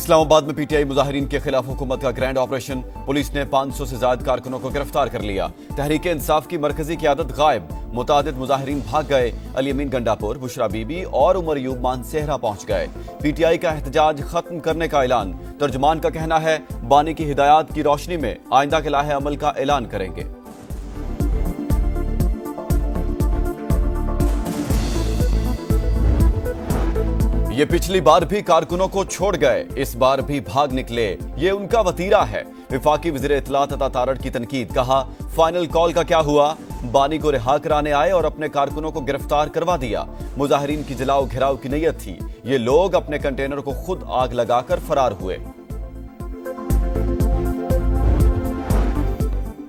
इस्लामाबाद में पीटीआई मुजाहिरीन के खिलाफ हुकूमत का ग्रैंड ऑपरेशन। पुलिस ने 500 से ज्यादा कारकुनों को गिरफ्तार कर लिया। तहरीक इंसाफ की मरकजी क़यादत गायब। मुतादिद मुजाहिरीन भाग गए। अली अमीन गंडापुर, बुशरा बीबी और उमर अयूब मानसेहरा पहुंच गए। पीटीआई का एहतजाज खत्म करने का ऐलान। तर्जुमान का कहना है बानी की हिदायत की रोशनी में आइंदा के लाहे अमल का ऐलान करेंगे। ये पिछली बार भी कारकुनों को छोड़ गए, इस बार भी भाग निकले, ये उनका वतीरा है। विफाकी वज़ीर इत्तलात अता तारड़ की तनकीद। कहा फाइनल कॉल का क्या हुआ? बानी को रिहा कराने आए और अपने कारकुनों को गिरफ्तार करवा दिया। मुजाहिरीन की जलाओ घिराव की नीयत थी। ये लोग अपने कंटेनर को खुद आग लगाकर फरार हुए।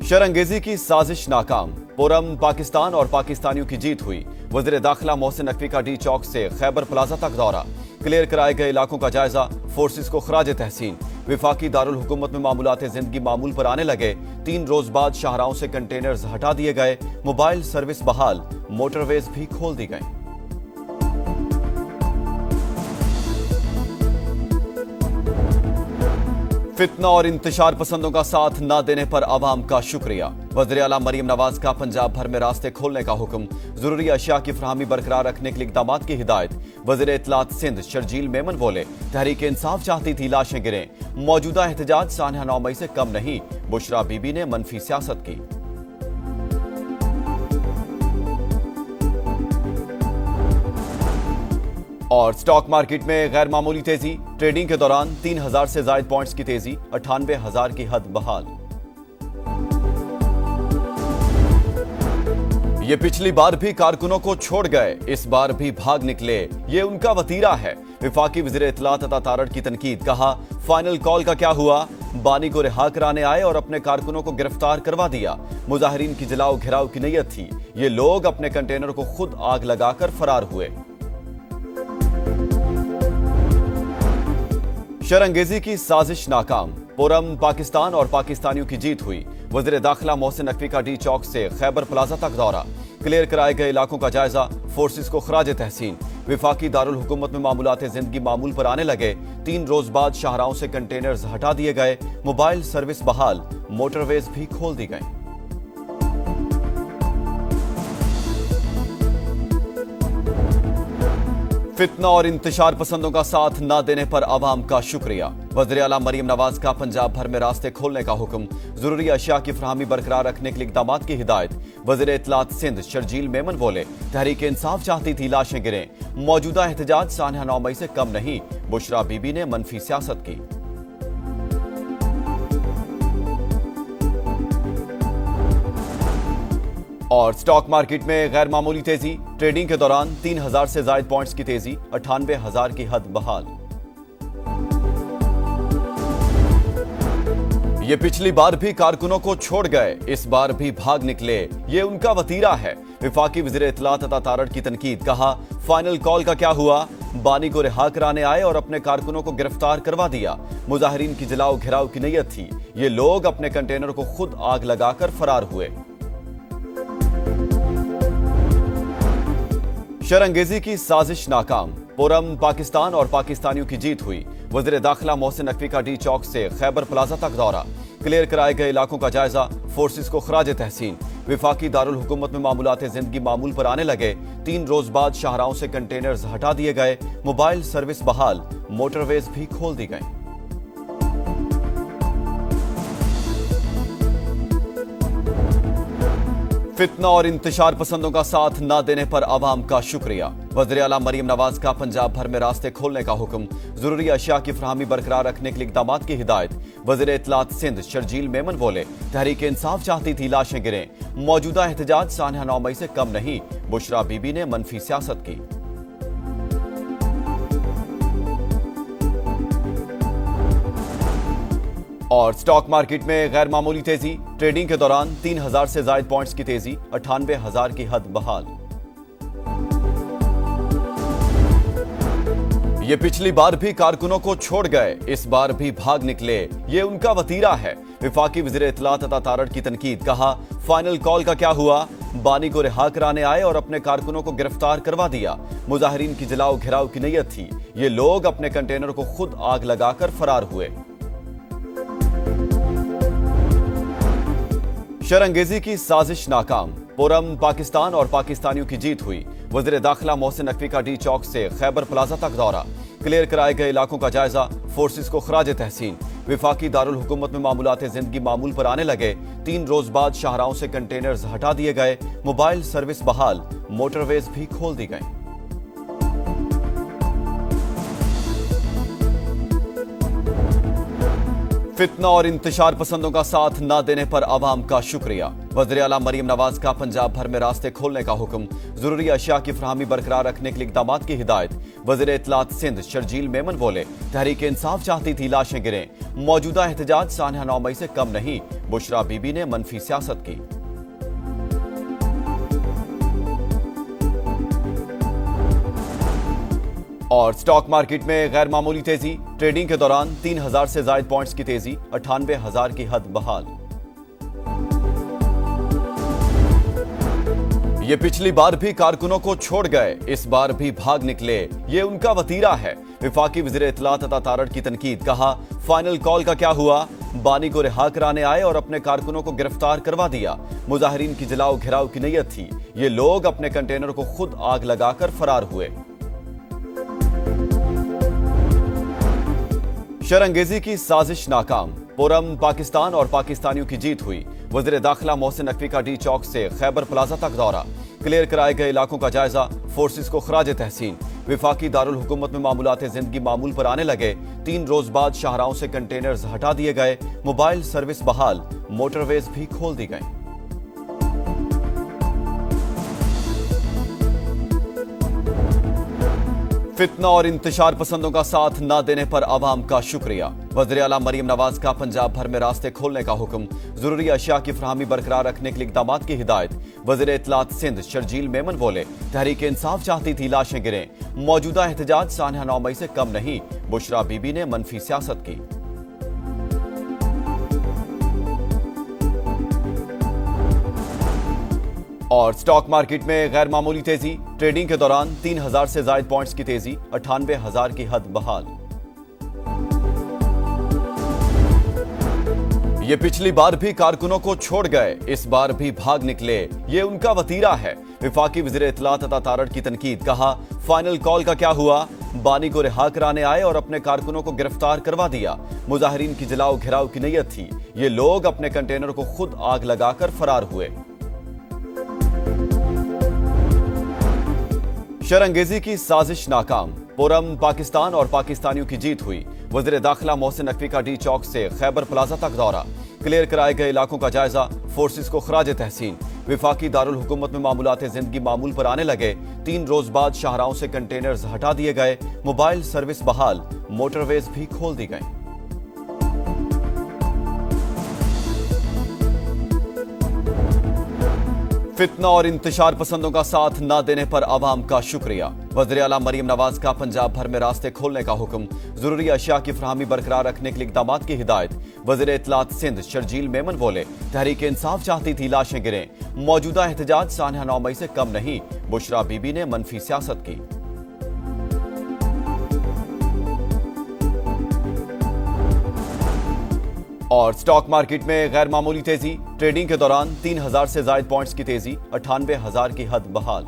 शरंगेजी की साजिश नाकाम। पुरम पाकिस्तान और पाकिस्तानियों की जीत हुई। वज़ीर दाखिला मोहसिन नकवी का डी चौक से खैबर प्लाजा तक दौरा। क्लियर कराए गए इलाकों का जायजा। फोर्सेस को खराज तहसीन। विफाकी दारुल हुकूमत में मामूलात जिंदगी मामूल पर आने लगे। 3 रोज बाद शाहराहों से कंटेनर्स हटा दिए गए। मोबाइल सर्विस बहाल। मोटरवेज भी खोल दी गई। फितना और इंतशार पसंदों का साथ न देने पर अवाम का शुक्रिया। वज़ीर आला मरीम नवाज का पंजाब भर में रास्ते खोलने का हुक्म। जरूरी अशिया की फराहमी बरकरार रखने के लिए इक़दामात की हिदायत। वज़ीर इत्तलात सिंध शर्जील मेमन बोले तहरीक इंसाफ चाहती थी लाशें गिरें। मौजूदा एहतजाज सानहा 9 मई से कम नहीं। बुशरा बीबी ने मनफी सियासत की। और स्टॉक मार्केट में गैर मामूली तेजी। ट्रेडिंग के दौरान 3000 से ज्यादा पॉइंट्स की तेजी। 98,000 की हद बहाल। ये पिछली बार भी कारकुनों को छोड़ गए, इस बार भी भाग निकले, ये उनका वतीरा है। विफाकी वज़ीर इत्तलात अता तारड़ की तनकीद। कहा फाइनल कॉल का क्या हुआ? बानी को रिहा कराने आए और अपने कारकुनों को गिरफ्तार करवा दिया। मुजाहिरीन की जलाओ घिराव की नीयत थी। ये लोग अपने कंटेनर को खुद आग लगाकर फरार हुए। शरंगेजी की साजिश नाकाम। पुरम पाकिस्तान और पाकिस्तानियों की जीत हुई। वज़ीर दाखिला मोहसिन नकवी का डी चौक से खैबर प्लाजा तक दौरा। क्लियर कराए गए इलाकों का जायजा। फोर्सेस को खराज तहसीन। विफाकी दारुल हुकूमत में मामूलात जिंदगी मामूल पर आने लगे। 3 रोज बाद शाहराहों से कंटेनर्स हटा दिए गए। मोबाइल सर्विस बहाल। मोटरवेज भी खोल दी गई। फितना और इंतशार पसंदों का साथ न देने पर अवाम का शुक्रिया। वज़ीर आला मरीम नवाज का पंजाब भर में रास्ते खोलने का हुक्म। जरूरी अशिया की फराहमी बरकरार रखने के लिए इक़दामात की हिदायत। वज़ीर इत्तलात सिंध शर्जील मेमन बोले तहरीक इंसाफ चाहती थी लाशें गिरें। मौजूदा एहतजाज सानहा 9 मई से कम नहीं। बुशरा बीबी ने मनफी सियासत की। और स्टॉक मार्केट में गैर मामूली तेजी। ट्रेडिंग के दौरान 3000 से ज्यादा पॉइंट्स की तेजी। 98,000 की हद बहाल। ये पिछली बार भी कारकुनों को छोड़ गए, इस बार भी भाग निकले, ये उनका वतीरा है। विफाकी वज़ीर इत्तलात अता तारड़ की तनकीद। कहा फाइनल कॉल का क्या हुआ? बानी को रिहा कराने आए और अपने कारकुनों को गिरफ्तार करवा दिया। मुजाहिरीन की जलाओ घिराव की नीयत थी। ये लोग अपने कंटेनर को खुद आग लगाकर फरार हुए। शरंगेजी की साजिश नाकाम। पुरम पाकिस्तान और पाकिस्तानियों की जीत हुई। वज़ीर दाखिला मोहसिन नकवी का डी चौक से खैबर प्लाजा तक दौरा। क्लियर कराए गए इलाकों का जायजा। फोर्सेस को खराज तहसीन। विफाकी दारुल हुकूमत में मामूलात जिंदगी मामूल पर आने लगे। 3 रोज बाद शाहराहों से कंटेनर्स हटा दिए गए। मोबाइल सर्विस बहाल। मोटरवेज भी खोल दी गई। फितना और इंतशार पसंदों का साथ न देने पर अवाम का शुक्रिया। वज़ीर आला मरीम नवाज का पंजाब भर में रास्ते खोलने का हुक्म। जरूरी अशिया की फराहमी बरकरार रखने के लिए इक़दामात की हिदायत। वज़ीर इत्तलात सिंध शर्जील मेमन बोले तहरीक इंसाफ चाहती थी लाशें गिरें। मौजूदा एहतजाज सानहा 9 मई से कम नहीं। बुशरा बीबी ने मनफी सियासत की। और स्टॉक मार्केट में गैर मामूली तेजी। ट्रेडिंग के दौरान 3000 से ज्यादा पॉइंट्स की तेजी। 98,000 की हद बहाल। ये पिछली बार भी कारकुनों को छोड़ गए, इस बार भी भाग निकले, ये उनका वतीरा है। विफाकी वज़ीर इत्तलात अता तारड़ की तनकीद। कहा फाइनल कॉल का क्या हुआ? बानी को रिहा कराने आए और अपने कारकुनों को गिरफ्तार करवा दिया। मुजाहिरीन की जलाओ घेराव की नीयत थी। ये लोग अपने कंटेनर को खुद आग लगाकर फरार हुए। शरंगेजी की साजिश नाकाम, पुरअमन पाकिस्तान और पाकिस्तानियों की जीत हुई। वज़ीर दाखिला मोहसिन नकवी का डी चौक से खैबर प्लाजा तक दौरा, क्लियर कराए गए इलाकों का जायजा, फोर्सेस को खराज तहसीन। विफाकी दारुल हुकूमत में मामूलात जिंदगी मामूल पर आने लगे। 3 रोज बाद शाहराहों से कंटेनर्स हटा दिए गए, मोबाइल सर्विस बहाल, मोटरवेज भी खोल दी गई। फितना और इंतशार पसंदों का साथ न देने पर अवाम का शुक्रिया। वज़ीर आला मरीम नवाज का पंजाब भर में रास्ते खोलने का हुक्म, जरूरी अशिया की फराहमी बरकरार रखने के लिए इक़दाम की हिदायत। वज़ीर इत्तलात सिंध शर्जील मेमन बोले, तहरीक इंसाफ चाहती थी लाशें गिरें, मौजूदा एहतजाज सानहा 9 मई से कम नहीं। बुशरा बीबी ने मनफी सियासत की। और स्टॉक मार्केट में गैर मामूली तेजी, ट्रेडिंग के दौरान 3000 से ज्यादा पॉइंट्स की तेजी, 98,000 की हद बहाल। ये पिछली बार भी कारकुनों को छोड़ गए, इस बार भी भाग निकले, ये उनका वतीरा है। विफाकी वज़ीर इत्तलात अता तारड़ की तनकीद, कहा फाइनल कॉल का क्या हुआ, बानी को रिहा कराने आए और अपने कारकुनों को गिरफ्तार करवा दिया। मुजाहिरीन की जलाओ घेराव की नीयत थी। ये लोग अपने कंटेनर को खुद आग लगाकर फरार हुए। शरंगेजी की साजिश नाकाम, पुरअमन पाकिस्तान और पाकिस्तानियों की जीत हुई। वज़ीर दाखिला मोहसिन नकवी का डी चौक से खैबर प्लाजा तक दौरा, क्लियर कराए गए इलाकों का जायजा, फोर्सेस को खराज तहसीन। विफाकी दारुल हुकूमत में मामूलात जिंदगी मामूल पर आने लगे। 3 रोज बाद शाहराहों से कंटेनर्स हटा दिए गए, मोबाइल सर्विस बहाल, मोटरवेज भी खोल दी गई। फितना और इंतशार पसंदों का साथ न देने पर अवाम का शुक्रिया। वज़ीर आला मरीम नवाज का पंजाब भर में रास्ते खोलने का हुक्म, जरूरी अशिया की फराहमी बरकरार रखने के लिए इक़दाम की हिदायत। वज़ीर इत्तलात सिंध शर्जील मेमन बोले, तहरीक इंसाफ चाहती थी लाशें गिरें, मौजूदा एहतजाज सानहा 9 मई से कम नहीं। बुशरा बीबी ने मनफी सियासत की। और स्टॉक मार्केट में गैर मामूली तेजी, ट्रेडिंग के दौरान 3000 से ज्यादा पॉइंट्स की तेजी, 98,000 की हद बहाल। ये पिछली बार भी कारकुनों को छोड़ गए, इस बार भी भाग निकले, ये उनका वतीरा है। विफाकी वज़ीर इत्तलात अता तारड़ की तनकीद, कहा फाइनल कॉल का क्या हुआ, बानी को रिहा कराने आए और अपने कारकुनों को गिरफ्तार करवा दिया। मुजाहिरीन की जलाओ घेराव की नीयत थी। ये लोग अपने कंटेनर को खुद आग लगाकर फरार हुए। शरंगेजी की साजिश नाकाम, पुरअमन पाकिस्तान और पाकिस्तानियों की जीत हुई। वज़ीर दाखिला मोहसिन नकवी का डी चौक से खैबर प्लाजा तक दौरा, क्लियर कराए गए इलाकों का जायजा, फोर्सेस को खराज तहसीन। विफाकी दारुल हुकूमत में मामूलात जिंदगी मामूल पर आने लगे। 3 रोज बाद शाहराहों से कंटेनर्स हटा दिए गए, मोबाइल सर्विस बहाल, मोटरवेज भी खोल दी गई। फितना और इंतशार पसंदों का साथ न देने पर अवाम का शुक्रिया। वज़ीर आला मरीम नवाज का पंजाब भर में रास्ते खोलने का हुक्म, जरूरी अशिया की फराहमी बरकरार रखने के लिए इक़दाम की हिदायत। वज़ीर इत्तलात सिंध शर्जील मेमन बोले, तहरीक इंसाफ चाहती थी लाशें गिरें, मौजूदा एहतजाज सानहा 9 मई से कम नहीं। बुशरा बीबी ने मनफी सियासत की। और स्टॉक मार्केट में गैर मामूली तेजी, ट्रेडिंग के दौरान 3000 से ज्यादा पॉइंट्स की तेजी, 98,000 की हद बहाल।